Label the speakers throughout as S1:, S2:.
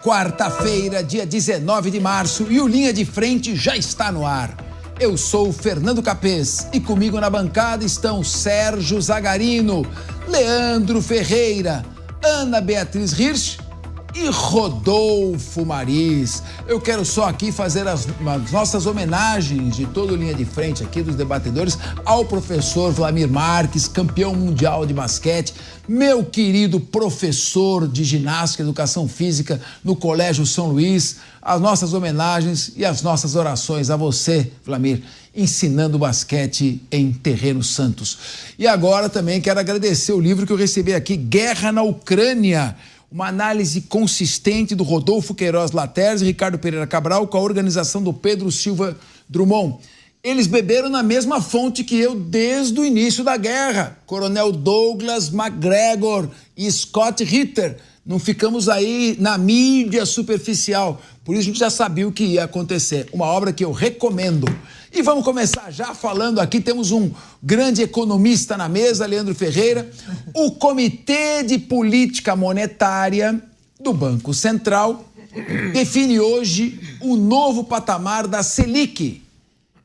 S1: Quarta-feira, dia 19 de março, e o Linha de Frente já está no ar. Eu sou o Fernando Capês e comigo na bancada estão Sérgio Zagarino, Leandro Ferreira, Ana Beatriz Hirsch e Rodolfo Maris. Eu quero só aqui fazer as nossas homenagens de todo o Linha de Frente aqui dos debatedores ao professor Vlamir Marques, campeão mundial de basquete, meu querido professor de ginástica e educação física no Colégio São Luís. As nossas homenagens e as nossas orações a você, Vlamir, ensinando basquete em Terrenos Santos. E agora também quero agradecer o livro que eu recebi aqui, Guerra na Ucrânia, uma análise consistente do Rodolfo Queiroz Laterzi e Ricardo Pereira Cabral com a organização do Pedro Silva Drummond. Eles beberam na mesma fonte que eu desde o início da guerra. Coronel Douglas MacGregor e Scott Ritter. Não ficamos aí na mídia superficial. Por isso a gente já sabia o que ia acontecer. Uma obra que eu recomendo. E vamos começar já falando aqui, temos um grande economista na mesa, Leandro Ferreira. O Comitê de Política Monetária do Banco Central define hoje o novo patamar da Selic,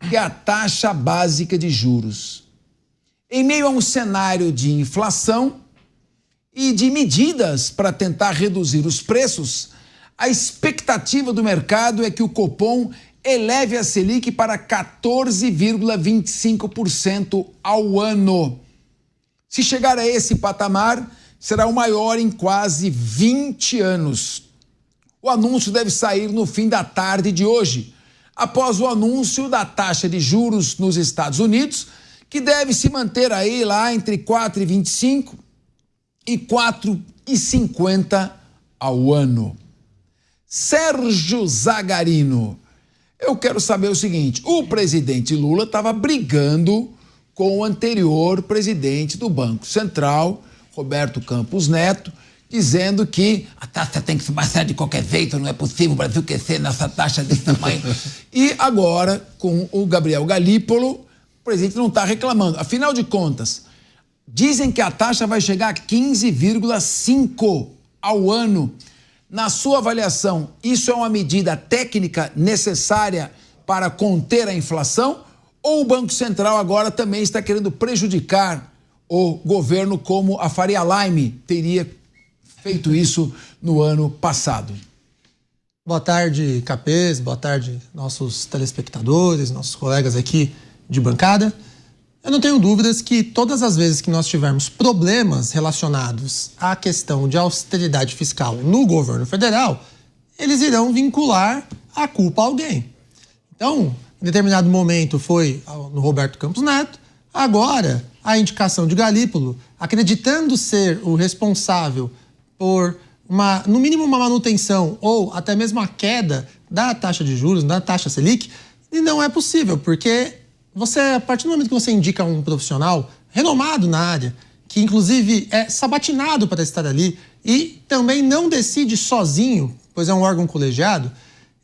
S1: que é a taxa básica de juros. Em meio a um cenário de inflação e de medidas para tentar reduzir os preços, a expectativa do mercado é que o Copom eleve a Selic para 14,25% ao ano. Se chegar a esse patamar, será o maior em quase 20 anos. O anúncio deve sair no fim da tarde de hoje, após o anúncio da taxa de juros nos Estados Unidos, que deve se manter aí lá entre 4,25% e 4,50% ao ano. Sérgio Zagarino, eu quero saber o seguinte: o presidente Lula estava brigando com o anterior presidente do Banco Central, Roberto Campos Neto, dizendo que a taxa tem que se baixar de qualquer jeito, não é possível o Brasil crescer nessa taxa desse tamanho. E agora, com o Gabriel Galípolo, o presidente não está reclamando. Afinal de contas, dizem que a taxa vai chegar a 15,5% ao ano. Na sua avaliação, isso é uma medida técnica necessária para conter a inflação? Ou o Banco Central agora também está querendo prejudicar o governo como a Faria Lime teria feito isso no ano passado?
S2: Boa tarde, Capês, boa tarde, nossos telespectadores, nossos colegas aqui de bancada. Eu não tenho dúvidas que todas as vezes que nós tivermos problemas relacionados à questão de austeridade fiscal no governo federal, eles irão vincular a culpa a alguém. Então, em determinado momento foi no Roberto Campos Neto, agora a indicação de Galípolo, acreditando ser o responsável por, no mínimo, uma manutenção ou até mesmo a queda da taxa de juros, da taxa Selic, e não é possível, porque a partir do momento que você indica um profissional renomado na área, que inclusive é sabatinado para estar ali e também não decide sozinho, pois é um órgão colegiado,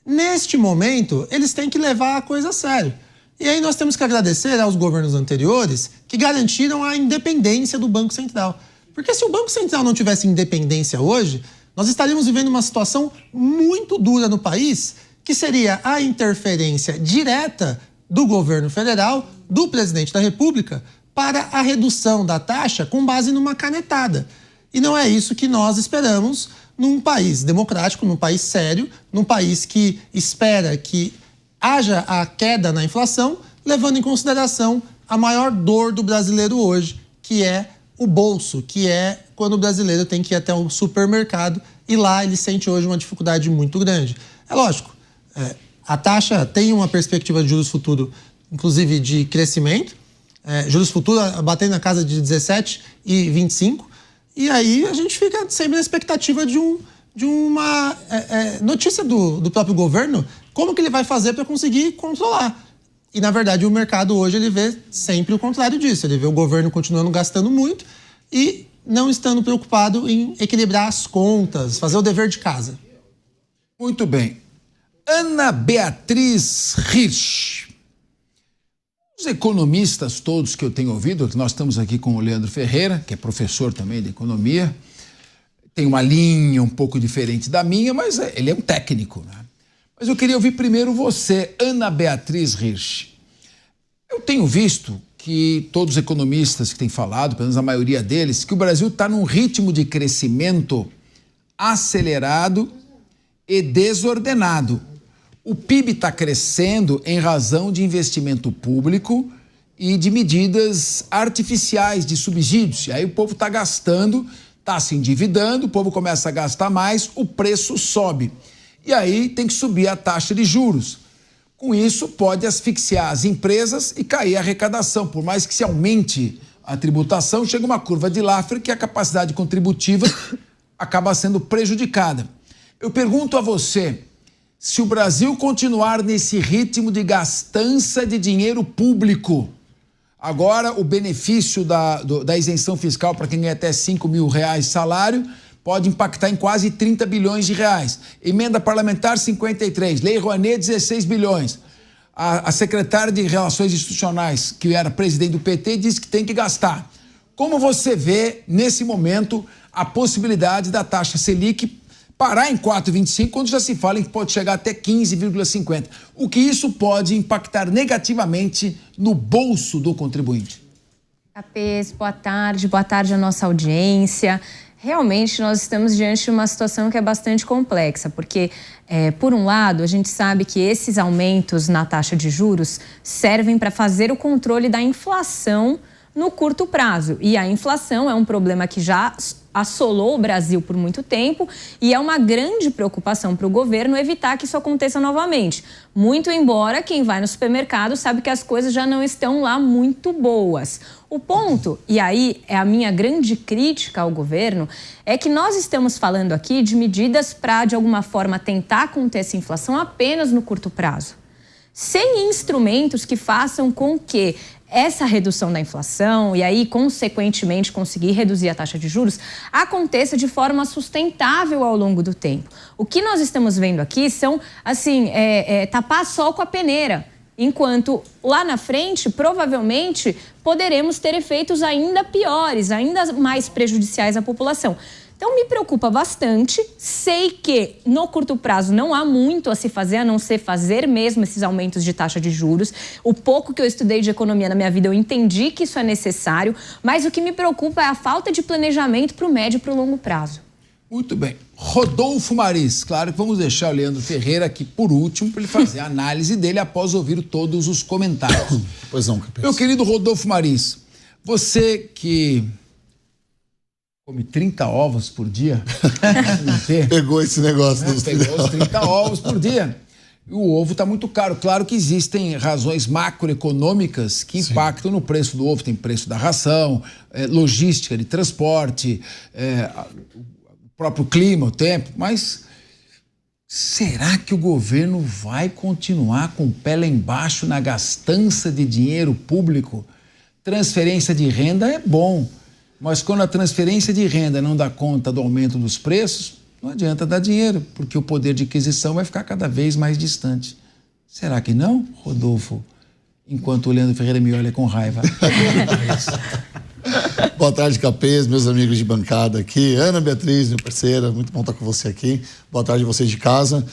S2: neste momento eles têm que levar a coisa a sério. E aí nós temos que agradecer aos governos anteriores que garantiram a independência do Banco Central. Porque se o Banco Central não tivesse independência hoje, nós estaríamos vivendo uma situação muito dura no país, que seria a interferência direta do governo federal, do presidente da República, para a redução da taxa com base numa canetada. E não é isso que nós esperamos num país democrático, num país sério, num país que espera que haja a queda na inflação, levando em consideração a maior dor do brasileiro hoje, que é o bolso, que é quando o brasileiro tem que ir até o supermercado e lá ele sente hoje uma dificuldade muito grande. É lógico, a taxa tem uma perspectiva de juros futuro, inclusive de crescimento, juros futuro batendo na casa de 17,25, e aí a gente fica sempre na expectativa de uma notícia do próprio governo, como que ele vai fazer para conseguir controlar. E, na verdade, o mercado hoje ele vê sempre o contrário disso. Ele vê o governo continuando gastando muito e não estando preocupado em equilibrar as contas, fazer o dever de casa.
S1: Muito bem. Ana Beatriz Hirsch. Os economistas todos que eu tenho ouvido, nós estamos aqui com o Leandro Ferreira, que é professor também de economia, tem uma linha um pouco diferente da minha, mas ele é um técnico, né? Mas eu queria ouvir primeiro você, Ana Beatriz Hirsch. Eu tenho visto que todos os economistas que têm falado, pelo menos a maioria deles, que o Brasil está num ritmo de crescimento acelerado e desordenado. O PIB está crescendo em razão de investimento público e de medidas artificiais de subsídios. E aí o povo está gastando, está se endividando, o povo começa a gastar mais, o preço sobe. E aí tem que subir a taxa de juros. Com isso, pode asfixiar as empresas e cair a arrecadação. Por mais que se aumente a tributação, chega uma curva de Laffer que a capacidade contributiva acaba sendo prejudicada. Eu pergunto a você, se o Brasil continuar nesse ritmo de gastança de dinheiro público, agora o benefício da isenção fiscal para quem ganha até R$5 mil salário pode impactar em quase 30 bilhões de reais. Emenda parlamentar 53, Lei Rouanet 16 bilhões. A secretária de Relações Institucionais, que era presidente do PT, disse que tem que gastar. Como você vê, nesse momento, a possibilidade da taxa Selic parar em 4,25, quando já se fala em que pode chegar até 15,50. O que isso pode impactar negativamente no bolso do contribuinte?
S3: Capês, boa tarde à nossa audiência. Realmente nós estamos diante de uma situação que é bastante complexa, porque, por um lado, a gente sabe que esses aumentos na taxa de juros servem para fazer o controle da inflação no curto prazo. E a inflação é um problema que já assolou o Brasil por muito tempo e é uma grande preocupação para o governo evitar que isso aconteça novamente. Muito embora quem vai no supermercado sabe que as coisas já não estão lá muito boas. O ponto, e aí é a minha grande crítica ao governo, é que nós estamos falando aqui de medidas para, de alguma forma, tentar conter essa inflação apenas no curto prazo, sem instrumentos que façam com que essa redução da inflação e aí, consequentemente, conseguir reduzir a taxa de juros aconteça de forma sustentável ao longo do tempo. O que nós estamos vendo aqui são, assim, tapar sol com a peneira, enquanto lá na frente, provavelmente, poderemos ter efeitos ainda piores, ainda mais prejudiciais à população. Então, me preocupa bastante. Sei que no curto prazo não há muito a se fazer, a não ser fazer mesmo esses aumentos de taxa de juros. O pouco que eu estudei de economia na minha vida, eu entendi que isso é necessário, mas o que me preocupa é a falta de planejamento para o médio e para o longo prazo.
S1: Muito bem. Rodolfo Maris, claro que vamos deixar o Leandro Ferreira aqui por último para ele fazer a análise dele após ouvir todos os comentários.
S4: Pois não, Capês.
S1: Meu querido Rodolfo Maris, você que come 30 ovos por dia.
S4: Pegou esse negócio dos
S1: Pegou os 30 ovos por dia. E o ovo está muito caro. Claro que existem razões macroeconômicas que impactam no preço do ovo. Tem preço da ração, logística de transporte, o próprio clima, o tempo. Mas será que o governo vai continuar com o pé lá embaixo na gastança de dinheiro público? Transferência de renda é bom. Mas quando a transferência de renda não dá conta do aumento dos preços, não adianta dar dinheiro, porque o poder de aquisição vai ficar cada vez mais distante. Será que não, Rodolfo? Enquanto o Leandro Ferreira me olha com raiva.
S4: Boa tarde, Capês, meus amigos de bancada aqui. Ana Beatriz, minha parceira, muito bom estar com você aqui. Boa tarde, vocês de casa.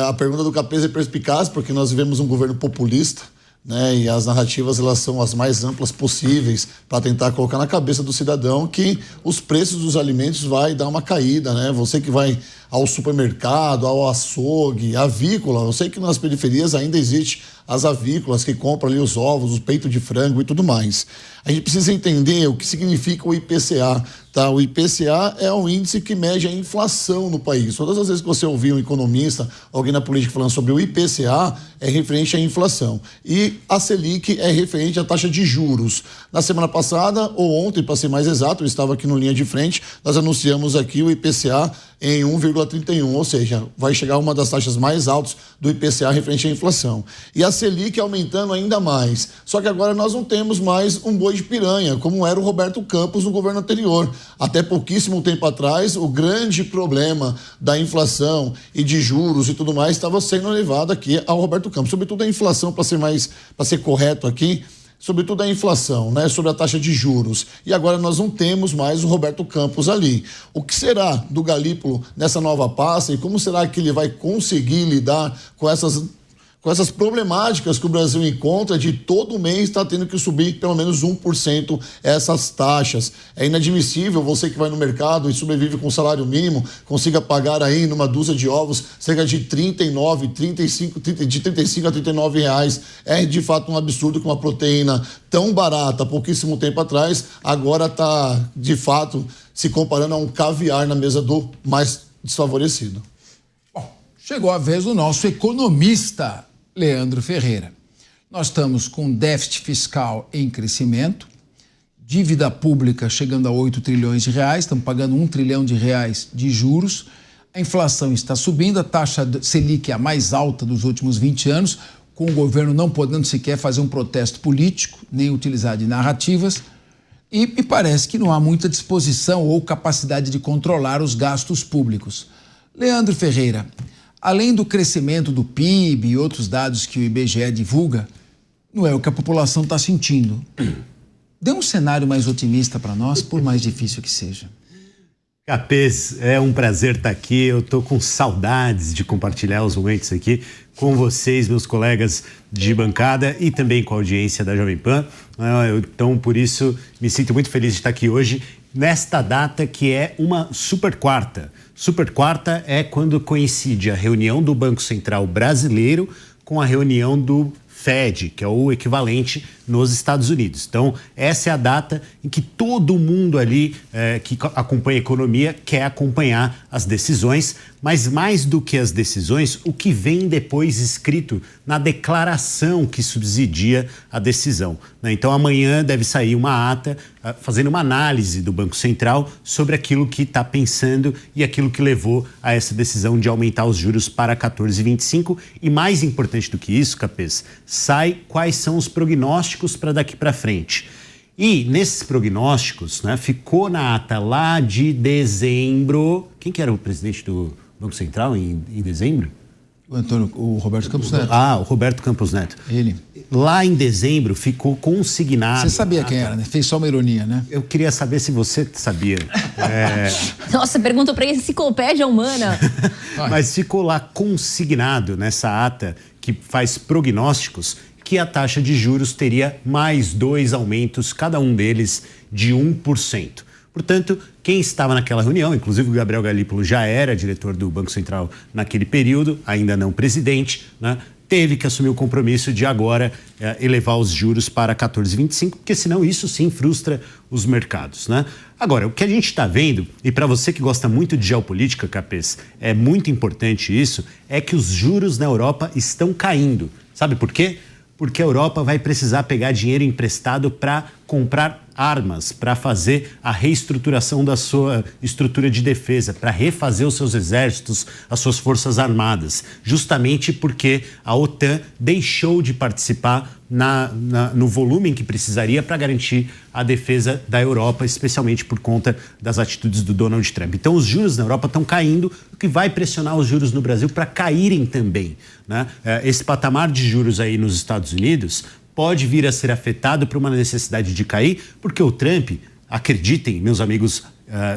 S4: A pergunta do Capês é perspicaz, porque nós vivemos um governo populista, né? E as narrativas, elas são as mais amplas possíveis para tentar colocar na cabeça do cidadão que os preços dos alimentos vai dar uma caída, né? Você que vai ao supermercado, ao açougue, avícola, eu sei que nas periferias ainda existe as avícolas que compram ali os ovos, os peitos de frango e tudo mais. A gente precisa entender o que significa o IPCA, tá? O IPCA é um índice que mede a inflação no país. Todas as vezes que você ouvir um economista, alguém na política falando sobre o IPCA, é referente à inflação. E a Selic é referente à taxa de juros. Na semana passada, ou ontem, para ser mais exato, eu estava aqui no Linha de Frente, nós anunciamos aqui o IPCA em 1,31, ou seja, vai chegar a uma das taxas mais altas do IPCA referente à inflação. E a Selic aumentando ainda mais. Só que agora nós não temos mais um boi de piranha, como era o Roberto Campos no governo anterior. Até pouquíssimo tempo atrás, o grande problema da inflação e de juros e tudo mais estava sendo levado aqui ao Roberto Campos. Sobretudo a inflação, para ser correto aqui, sobretudo a inflação, né, sobre a taxa de juros. E agora nós não temos mais o Roberto Campos ali. O que será do Galípolo nessa nova pasta e como será que ele vai conseguir lidar com essas problemáticas que o Brasil encontra de todo mês estar tendo que subir pelo menos 1% essas taxas? É inadmissível você que vai no mercado e sobrevive com salário mínimo, consiga pagar aí numa dúzia de ovos cerca de 35 a 39 reais. É de fato um absurdo que uma proteína tão barata há pouquíssimo tempo atrás agora está de fato se comparando a um caviar na mesa do mais desfavorecido.
S1: Bom, chegou a vez do nosso economista Leandro Ferreira. Nós estamos com déficit fiscal em crescimento, dívida pública chegando a 8 trilhões de reais, estamos pagando 1 trilhão de reais de juros, a inflação está subindo, a taxa Selic é a mais alta dos últimos 20 anos, com o governo não podendo sequer fazer um protesto político, nem utilizar de narrativas, e me parece que não há muita disposição ou capacidade de controlar os gastos públicos. Leandro Ferreira, além do crescimento do PIB e outros dados que o IBGE divulga, não é o que a população está sentindo. Dê um cenário mais otimista para nós, por mais difícil que seja.
S5: Capês, é um prazer estar aqui. Eu estou com saudades de compartilhar os momentos aqui com vocês, meus colegas de bancada e também com a audiência da Jovem Pan. Então, por isso, me sinto muito feliz de estar aqui hoje, nesta data que é uma super quarta. Super quarta é quando coincide a reunião do Banco Central Brasileiro com a reunião do Fed, que é o equivalente nos Estados Unidos. Então, essa é a data em que todo mundo ali que acompanha a economia quer acompanhar as decisões, mas mais do que as decisões, o que vem depois escrito na declaração que subsidia a decisão, né? Então, amanhã deve sair uma ata fazendo uma análise do Banco Central sobre aquilo que está pensando e aquilo que levou a essa decisão de aumentar os juros para 14,25. E mais importante do que isso, Capês, sai quais são os prognósticos para daqui para frente. E nesses prognósticos, né, ficou na ata lá de dezembro. Quem que era o presidente do Banco Central em dezembro?
S1: O Roberto Campos Neto.
S5: O Roberto Campos Neto.
S1: Ele.
S5: Lá em dezembro ficou consignado...
S1: Você sabia quem era, né? Fez só uma ironia, né?
S5: Eu queria saber se você sabia.
S3: Nossa, pergunta para a enciclopédia humana.
S5: Mas ficou lá consignado nessa ata que faz prognósticos que a taxa de juros teria mais 2 aumentos, cada um deles de 1%. Portanto, quem estava naquela reunião, inclusive o Gabriel Galípolo já era diretor do Banco Central naquele período, ainda não presidente, né, teve que assumir o compromisso de agora elevar os juros para 14,25, porque senão isso sim frustra os mercados, né? Agora, o que a gente está vendo, e para você que gosta muito de geopolítica, Capês, é muito importante isso, é que os juros na Europa estão caindo. Sabe por quê? Porque a Europa vai precisar pegar dinheiro emprestado para comprar armas, para fazer a reestruturação da sua estrutura de defesa, para refazer os seus exércitos, as suas forças armadas, justamente porque a OTAN deixou de participar no volume em que precisaria para garantir a defesa da Europa, especialmente por conta das atitudes do Donald Trump. Então, os juros na Europa estão caindo, o que vai pressionar os juros no Brasil para caírem também, né? Esse patamar de juros aí nos Estados Unidos pode vir a ser afetado por uma necessidade de cair, porque o Trump, acreditem, meus amigos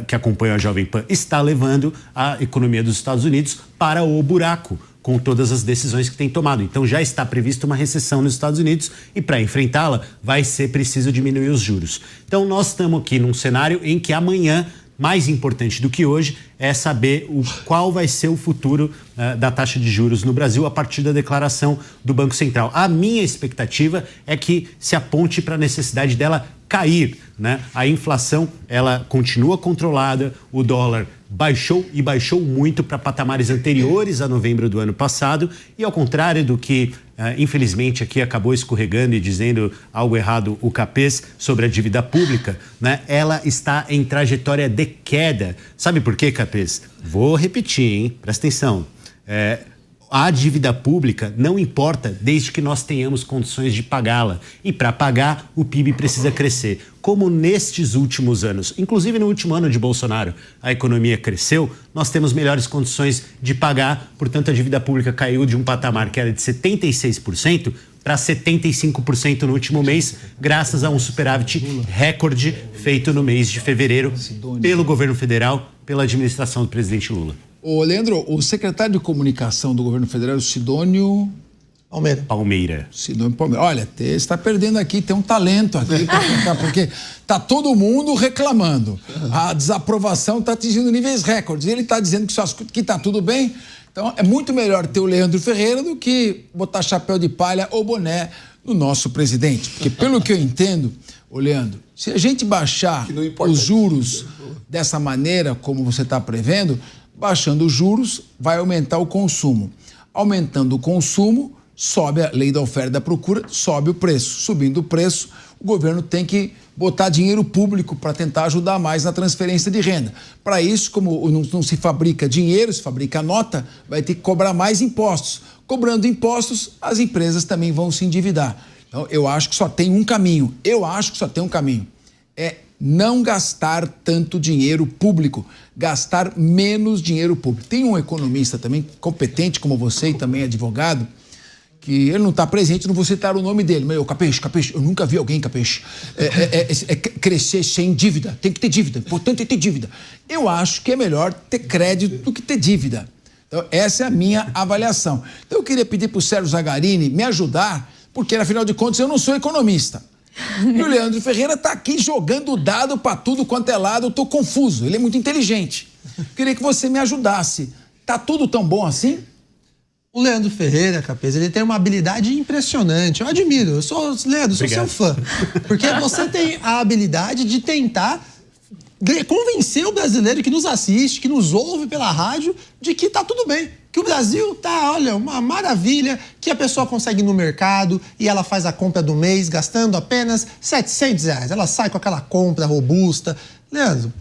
S5: que acompanham a Jovem Pan, está levando a economia dos Estados Unidos para o buraco, com todas as decisões que tem tomado. Então já está prevista uma recessão nos Estados Unidos e para enfrentá-la vai ser preciso diminuir os juros. Então nós estamos aqui num cenário em que amanhã, mais importante do que hoje, é saber qual vai ser o futuro da taxa de juros no Brasil a partir da declaração do Banco Central. A minha expectativa é que se aponte para a necessidade dela cair, né? A inflação, ela continua controlada, o dólar baixou e baixou muito para patamares anteriores a novembro do ano passado e ao contrário do que, infelizmente, aqui acabou escorregando e dizendo algo errado o Capês sobre a dívida pública, né? Ela está em trajetória de queda. Sabe por quê, Capês? Vou repetir, hein? Presta atenção. A dívida pública não importa desde que nós tenhamos condições de pagá-la. E para pagar, o PIB precisa crescer. Como nestes últimos anos, inclusive no último ano de Bolsonaro, a economia cresceu, nós temos melhores condições de pagar. Portanto, a dívida pública caiu de um patamar que era de 76% para 75% no último mês, graças a um superávit recorde feito no mês de fevereiro pelo governo federal, pela administração do presidente Lula.
S1: Ô, Leandro, o secretário de comunicação do governo federal, o Sidônio
S5: Palmeira.
S1: Sidônio Palmeira. Olha, você está perdendo aqui, tem um talento aqui para ficar, porque tá todo mundo reclamando. A desaprovação está atingindo níveis recordes. Ele está dizendo que tá tudo bem. Então, é muito melhor ter o Leandro Ferreira do que botar chapéu de palha ou boné no nosso presidente. Porque, pelo que eu entendo, ô Leandro, se a gente baixar os juros dessa maneira, como você está prevendo, baixando os juros, vai aumentar o consumo. Aumentando o consumo, sobe a lei da oferta e da procura, sobe o preço. Subindo o preço, o governo tem que botar dinheiro público para tentar ajudar mais na transferência de renda. Para isso, como não se fabrica dinheiro, se fabrica nota, vai ter que cobrar mais impostos. Cobrando impostos, as empresas também vão se endividar. Então, eu acho que só tem um caminho. É não gastar tanto dinheiro público, gastar menos dinheiro público. Tem um economista também competente como você e também advogado, que ele não está presente, não vou citar o nome dele, mas Capês, eu nunca vi alguém, Capês, crescer sem dívida. Tem que ter dívida, importante é ter dívida. Eu acho que é melhor ter crédito do que ter dívida. Então, essa é a minha avaliação. Então, eu queria pedir para o Sérgio Zagarini me ajudar, porque, afinal de contas, eu não sou economista. E o Leandro Ferreira está aqui jogando dado para tudo quanto é lado, eu estou confuso, ele é muito inteligente. Queria que você me ajudasse. Tá tudo tão bom assim?
S2: O Leandro Ferreira, Capês, ele tem uma habilidade impressionante. Eu admiro. Leandro, sou seu fã. Porque você tem a habilidade de tentar convencer o brasileiro que nos assiste, que nos ouve pela rádio, de que tá tudo bem. Que o Brasil tá, olha, uma maravilha, que a pessoa consegue ir no mercado e ela faz a compra do mês gastando apenas R$700. Ela sai com aquela compra robusta. Leandro,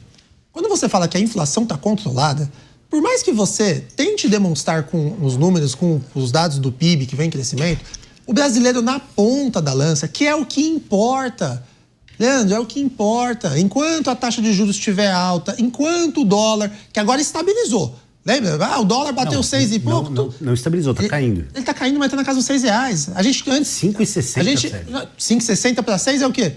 S2: quando você fala que a inflação tá controlada, por mais que você tente demonstrar com os números, com os dados do PIB que vem em crescimento, o brasileiro na ponta da lança, que é o que importa. Leandro, é o que importa. Enquanto a taxa de juros estiver alta, enquanto o dólar, que agora estabilizou. Lembra? O dólar bateu 6 e pouco.
S5: Não estabilizou, tá caindo.
S2: Ele tá caindo, mas tá na casa dos R$6. A gente antes...
S5: 5,60.
S2: 5,60 para 6 é o quê?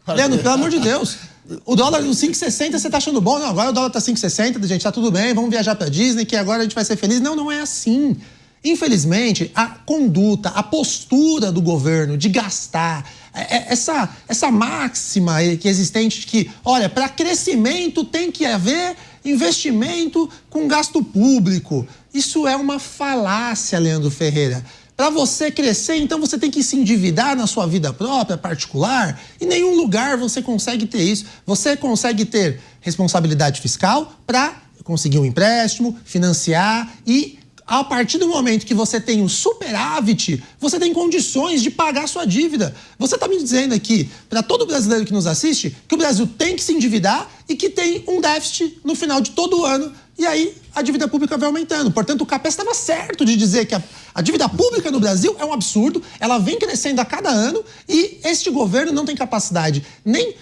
S2: Leandro, pelo amor de Deus. O dólar no 5,60 você tá achando bom? Não, agora o dólar tá 5,60, gente, tá tudo bem, vamos viajar pra Disney, que agora a gente vai ser feliz. Não, não é assim. Infelizmente, a conduta, a postura do governo de gastar, essa máxima que é existente de que, olha, para crescimento tem que haver investimento com gasto público. Isso é uma falácia, Leandro Ferreira. Para você crescer, então você tem que se endividar na sua vida própria, particular. Em nenhum lugar você consegue ter isso. Você consegue ter responsabilidade fiscal para conseguir um empréstimo, financiar e, a partir do momento que você tem um superávit, você tem condições de pagar a sua dívida. Você está me dizendo aqui, para todo brasileiro que nos assiste, que o Brasil tem que se endividar e que tem um déficit no final de todo o ano. E aí a dívida pública vai aumentando. Portanto, o Capês estava certo de dizer que a dívida pública no Brasil é um absurdo, ela vem crescendo a cada ano e este governo não tem capacidade nem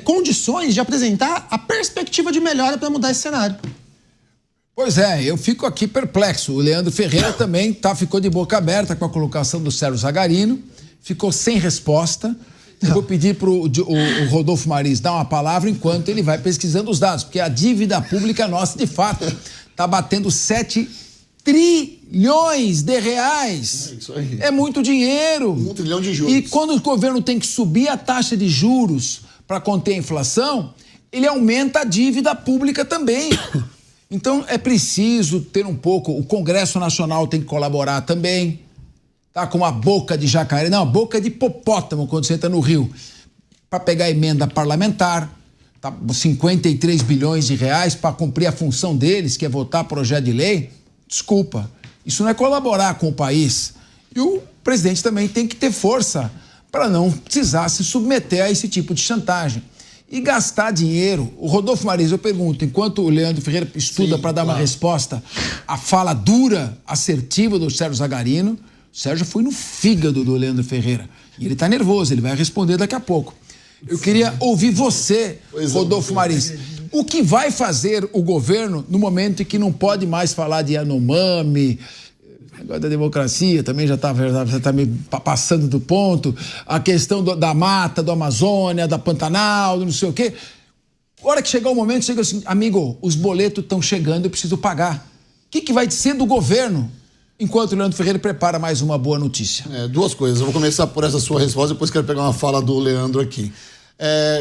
S2: condições de apresentar a perspectiva de melhora para mudar esse cenário.
S1: Pois é, eu fico aqui perplexo. O Leandro Ferreira também ficou de boca aberta com a colocação do Sérgio Zagarino, ficou sem resposta. Eu vou pedir para o Rodolfo Maris dar uma palavra enquanto ele vai pesquisando os dados, porque a dívida pública nossa, de fato, está batendo 7 trilhões de reais.
S4: É isso aí.
S1: É muito dinheiro.
S4: 1 trilhão de juros.
S1: E quando o governo tem que subir a taxa de juros para conter a inflação, ele aumenta a dívida pública também. Então, é preciso ter um pouco... O Congresso Nacional tem que colaborar também. Tá com uma boca de jacaré, não, boca de hipopótamo quando você entra no Rio, para pegar a emenda parlamentar, tá, 53 bilhões de reais para cumprir a função deles, que é votar projeto de lei. Desculpa, isso não é colaborar com o país. E o presidente também tem que ter força para não precisar se submeter a esse tipo de chantagem. E gastar dinheiro. O Rodolfo Maris, eu pergunto, enquanto o Leandro Ferreira estuda para dar uma resposta à fala dura, assertiva do Sérgio Zagarino, o Sérgio foi no fígado do Leandro Ferreira. E ele está nervoso, ele vai responder daqui a pouco. Eu queria ouvir você, Rodolfo Maris. O que vai fazer o governo no momento em que não pode mais falar de Yanomami, Agora da democracia também já está meio passando do ponto. A questão da mata, do Amazônia, da Pantanal, do não sei o quê. A hora que chegar o momento, chega assim, amigo, os boletos estão chegando, eu preciso pagar. O que vai ser do governo? Enquanto o Leandro Ferreira prepara mais uma boa notícia.
S4: Duas coisas. Eu vou começar por essa sua resposta, depois quero pegar uma fala do Leandro aqui.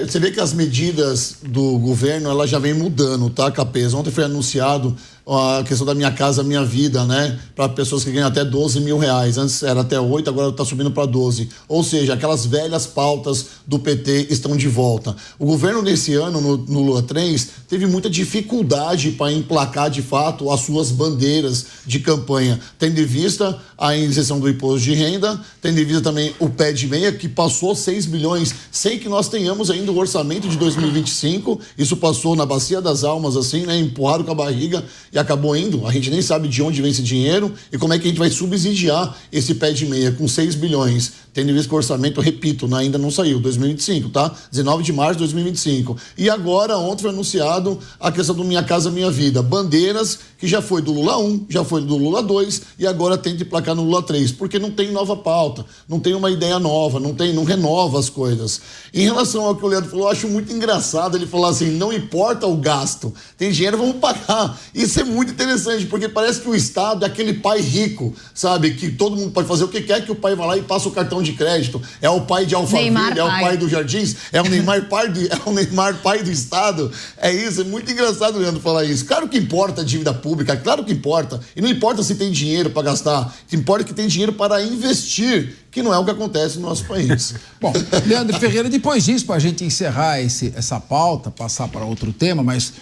S4: Você vê que as medidas do governo, ela já vem mudando, tá, Capês? Ontem foi anunciado a questão da Minha Casa Minha Vida, né? Para pessoas que ganham até 12 mil reais. Antes era até 8, agora está subindo para 12. Ou seja, aquelas velhas pautas do PT estão de volta. O governo, nesse ano, no Lula 3, teve muita dificuldade para emplacar, de fato, as suas bandeiras de campanha. Tendo em vista a isenção do imposto de renda, tendo em vista também o pé de meia, que passou 6 bilhões, sem que nós tenhamos ainda o orçamento de 2025. Isso passou na bacia das almas, assim, né? Empurraram com a barriga e acabou indo. A gente nem sabe de onde vem esse dinheiro e como é que a gente vai subsidiar esse pé de meia com 6 bilhões, tendo em vista que o orçamento, repito, ainda não saiu, 2025, tá? 19 de março de 2025. E agora, ontem foi anunciado a questão do Minha Casa Minha Vida. Bandeiras que já foi do Lula 1, já foi do Lula 2 e agora tem de placar no Lula 3, porque não tem nova pauta, não tem uma ideia nova, não renova as coisas. Em relação ao que o Leandro falou, eu acho muito engraçado ele falar assim, não importa o gasto, tem dinheiro, vamos pagar. Isso é muito interessante, porque parece que o Estado é aquele pai rico, sabe? Que todo mundo pode fazer o que quer, que o pai vai lá e passa o cartão de crédito. É o pai de Alphaville, é o pai do Jardins, é o Neymar pai do Estado. É isso, é muito engraçado o Leandro falar isso. Claro que importa a dívida pública, claro que importa. E não importa se tem dinheiro para gastar, importa que tem dinheiro para investir, que não é o que acontece no nosso país.
S1: Bom, Leandro Ferreira, depois disso, para a gente encerrar essa pauta, passar para outro tema, mas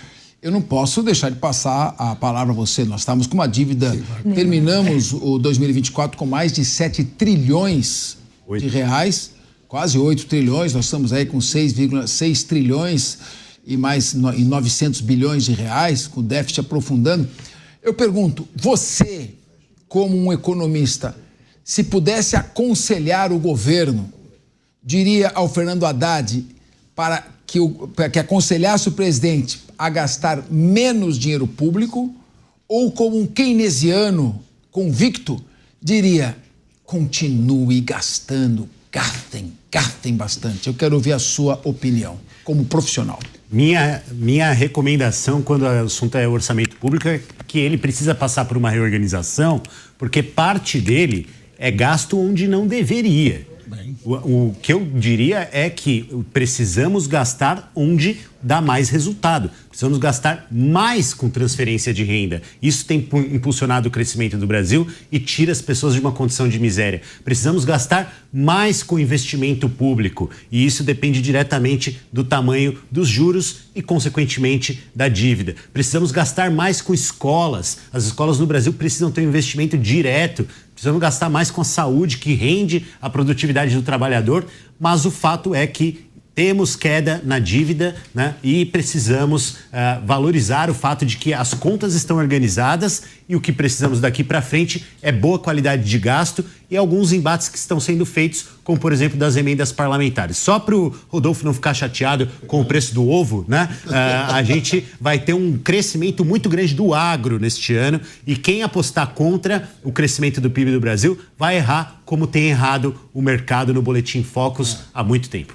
S1: eu não posso deixar de passar a palavra a você. Nós estamos com uma dívida, terminamos o 2024 com mais de 7 trilhões de reais, quase 8 trilhões, nós estamos aí com 6,6 trilhões e mais 900 bilhões de reais, com o déficit aprofundando. Eu pergunto, você, como um economista, se pudesse aconselhar o governo, diria ao Fernando Haddad para que aconselhasse o presidente a gastar menos dinheiro público, ou como um keynesiano convicto, diria, continue gastando, gastem bastante. Eu quero ouvir a sua opinião, como profissional.
S5: Minha recomendação quando o assunto é orçamento público é que ele precisa passar por uma reorganização, porque parte dele é gasto onde não deveria. O que eu diria é que precisamos gastar onde dá mais resultado. Precisamos gastar mais com transferência de renda. Isso tem impulsionado o crescimento do Brasil e tira as pessoas de uma condição de miséria. Precisamos gastar mais com investimento público. E isso depende diretamente do tamanho dos juros e, consequentemente, da dívida. Precisamos gastar mais com escolas. As escolas no Brasil precisam ter um investimento direto. Precisamos gastar mais com a saúde, que rende a produtividade do trabalhador. Mas o fato é que temos queda na dívida, né? E precisamos valorizar o fato de que as contas estão organizadas e o que precisamos daqui para frente é boa qualidade de gasto e alguns embates que estão sendo feitos, como por exemplo das emendas parlamentares. Só para o Rodolfo não ficar chateado com o preço do ovo, né? A gente vai ter um crescimento muito grande do agro neste ano e quem apostar contra o crescimento do PIB do Brasil vai errar como tem errado o mercado no Boletim Focus há muito tempo.